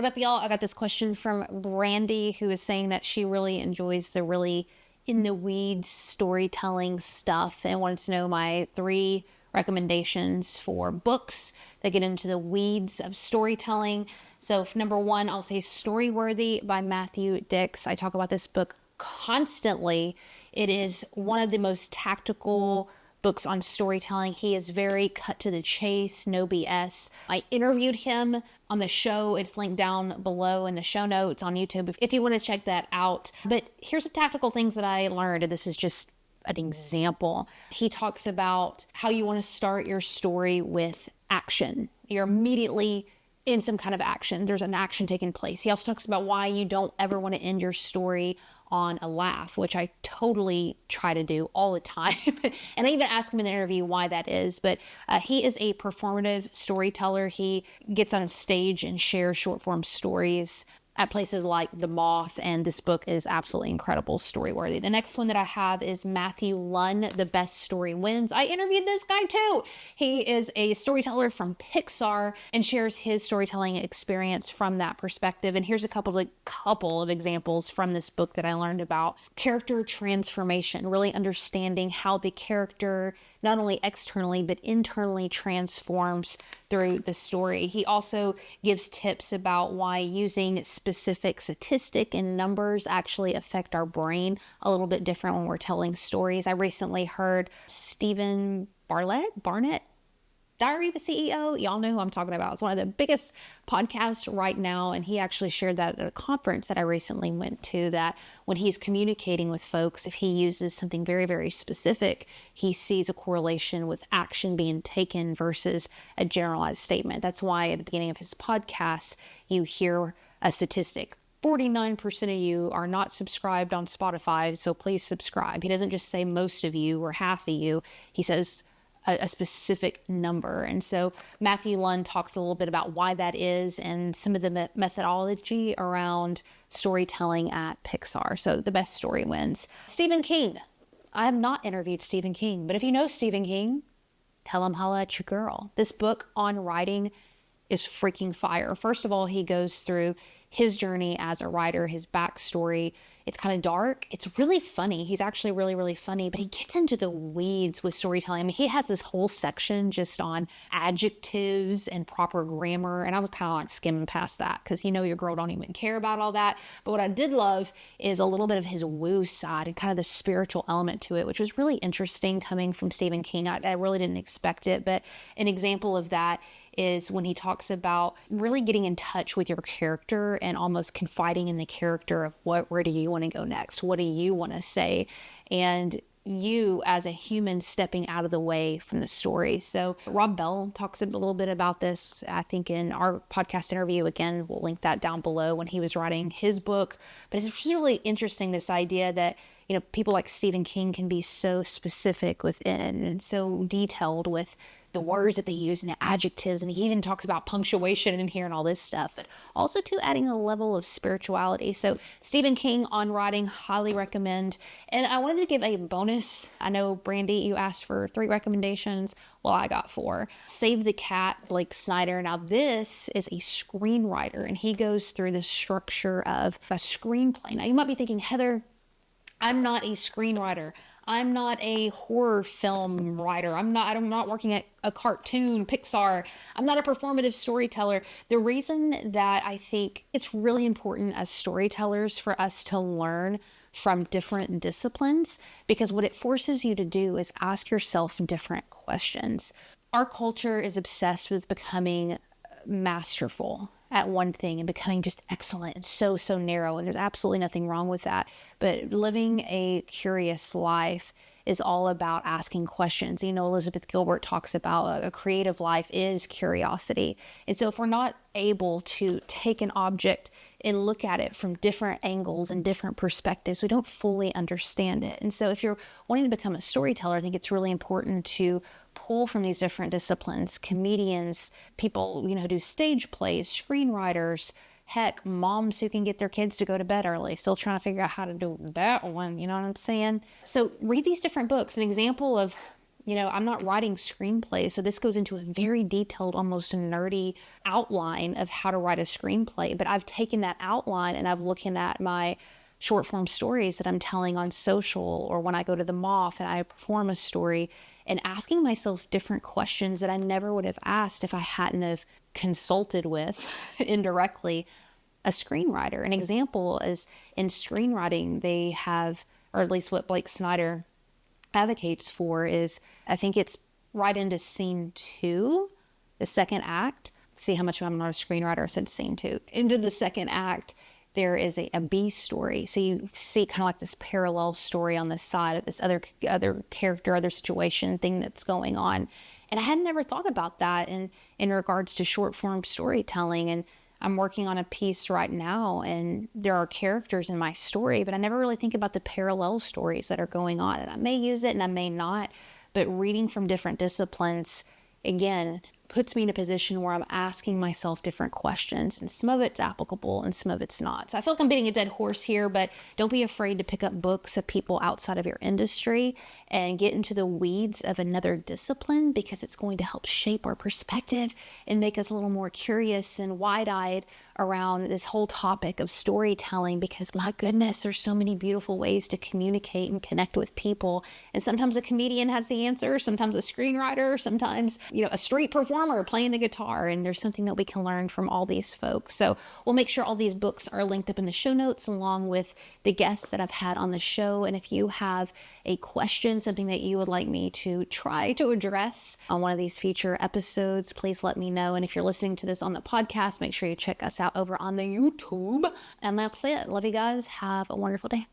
What up, y'all? I got this question from Brandi, who is saying that she really enjoys the really in the weeds storytelling stuff and wanted to know my 3 recommendations for books that get into the weeds of storytelling. So, number 1, I'll say Storyworthy by Matthew Dix. I talk about this book constantly. It is one of the most tactical books on storytelling. He is very cut to the chase, no BS. I interviewed him on the show. It's linked down below in the show notes on YouTube if you want to check that out. But here's some tactical things that I learned, and this is just an example. He talks about how you want to start your story with action. You're immediately in some kind of action. There's an action taking place. He also talks about why you don't ever want to end your story on a laugh, which I totally try to do all the time. And I even asked him in the interview why that is. But he is a performative storyteller. He gets on stage and shares short form stories at places like The Moth, and this book is absolutely incredible, Storyworthy. The next one that I have is Matthew Luhn, The Best Story Wins. I interviewed this guy too. He is a storyteller from Pixar and shares his storytelling experience from that perspective. And here's a couple of examples from this book that I learned about. Character transformation, really understanding how the character not only externally but internally transforms through the story. He also gives tips about why using specific statistic and numbers actually affect our brain a little bit different when we're telling stories. I recently heard Stephen Barnett, Diary of a CEO. Y'all know who I'm talking about. It's one of the biggest podcasts right now. And he actually shared that at a conference that I recently went to, that when he's communicating with folks, if he uses something very, very specific, he sees a correlation with action being taken versus a generalized statement. That's why at the beginning of his podcast, you hear a statistic. 49% of you are not subscribed on Spotify, so please subscribe. He doesn't just say most of you or half of you. He says a specific number. And so Matthew Luhn talks a little bit about why that is and some of the methodology around storytelling at Pixar. So The Best Story Wins. Stephen King. I have not interviewed Stephen King, but if you know Stephen King, tell him holla at your girl. This book on writing is freaking fire. First of all, he goes through his journey as a writer, his backstory. It's kind of dark. It's really funny. He's actually really, really funny, but he gets into the weeds with storytelling. I mean, he has this whole section just on adjectives and proper grammar. And I was kind of like skimming past that because your girl don't even care about all that. But what I did love is a little bit of his woo side and kind of the spiritual element to it, which was really interesting coming from Stephen King. I really didn't expect it. But an example of that is when he talks about really getting in touch with your character and almost confiding in the character of where do you want to go next? What do you want to say? And you as a human stepping out of the way from the story. So Rob Bell talks a little bit about this, I think, in our podcast interview. Again, we'll link that down below when he was writing his book. But it's just really interesting, this idea that people like Stephen King can be so specific within and so detailed with the words that they use and the adjectives. And he even talks about punctuation in here and all this stuff, but also to adding a level of spirituality. So Stephen King on writing, highly recommend. And I wanted to give a bonus. I know, Brandi, you asked for 3 recommendations. Well, I got 4. Save the Cat, Blake Snyder. Now, this is a screenwriter, and he goes through the structure of a screenplay. Now, you might be thinking, Heather, I'm not a screenwriter. I'm not a horror film writer. I'm not working at a cartoon, Pixar. I'm not a performative storyteller. The reason that I think it's really important as storytellers for us to learn from different disciplines, because what it forces you to do is ask yourself different questions. Our culture is obsessed with becoming masterful at one thing and becoming just excellent and so narrow. And there's absolutely nothing wrong with that. But living a curious life is all about asking questions. Elizabeth Gilbert talks about a creative life is curiosity. And so if we're not able to take an object and look at it from different angles and different perspectives, we don't fully understand it. And so if you're wanting to become a storyteller, I think it's really important to pull from these different disciplines, comedians, people, who do stage plays, screenwriters, heck, moms who can get their kids to go to bed early, still trying to figure out how to do that one, you know what I'm saying? So read these different books. An example of I'm not writing screenplays. So this goes into a very detailed, almost nerdy outline of how to write a screenplay. But I've taken that outline and I've looking at my short form stories that I'm telling on social, or when I go to the Moth and I perform a story, and asking myself different questions that I never would have asked if I hadn't have consulted with indirectly a screenwriter. An example is in screenwriting, they have, or at least what Blake Snyder advocates for is, I think it's right into scene 2, the second act. See how much I'm not a screenwriter, I said scene 2. Into the second act, there is a B story. So you see kind of like this parallel story on the side of this other character, other situation, thing that's going on. And I had never thought about that in regards to short form storytelling. And I'm working on a piece right now, and there are characters in my story, but I never really think about the parallel stories that are going on. And I may use it and I may not, but reading from different disciplines, again, puts me in a position where I'm asking myself different questions, and some of it's applicable and some of it's not. So I feel like I'm beating a dead horse here, but don't be afraid to pick up books of people outside of your industry and get into the weeds of another discipline, because it's going to help shape our perspective and make us a little more curious and wide-eyed around this whole topic of storytelling, because my goodness, there's so many beautiful ways to communicate and connect with people. And sometimes a comedian has the answer, sometimes a screenwriter, sometimes, a street performer playing the guitar, and there's something that we can learn from all these folks. So we'll make sure all these books are linked up in the show notes, along with the guests that I've had on the show. And if you have a question, something that you would like me to try to address on one of these future episodes, please let me know. And if you're listening to this on the podcast, make sure you check us out over on the YouTube. And that's it. Love you guys. Have a wonderful day.